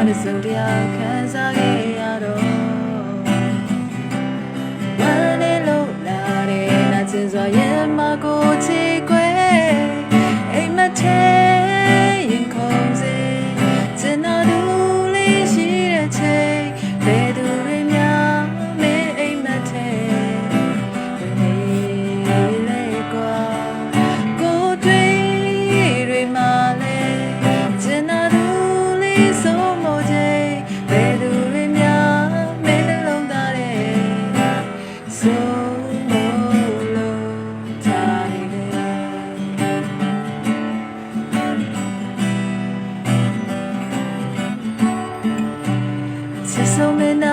တစုံတရာခံစားခဲ့ရတော့ဝမ်းနဲ့လို့လာတဲ့နာကျင်စွာရဲ့မကိုချီခွဲအိမ်မထဲရင်ခုံစေကျင်နာသူလေးရှိတဲ့ချိန်ဘယ်သူတွေများမင်းအိမ်မထဲဆုံးမ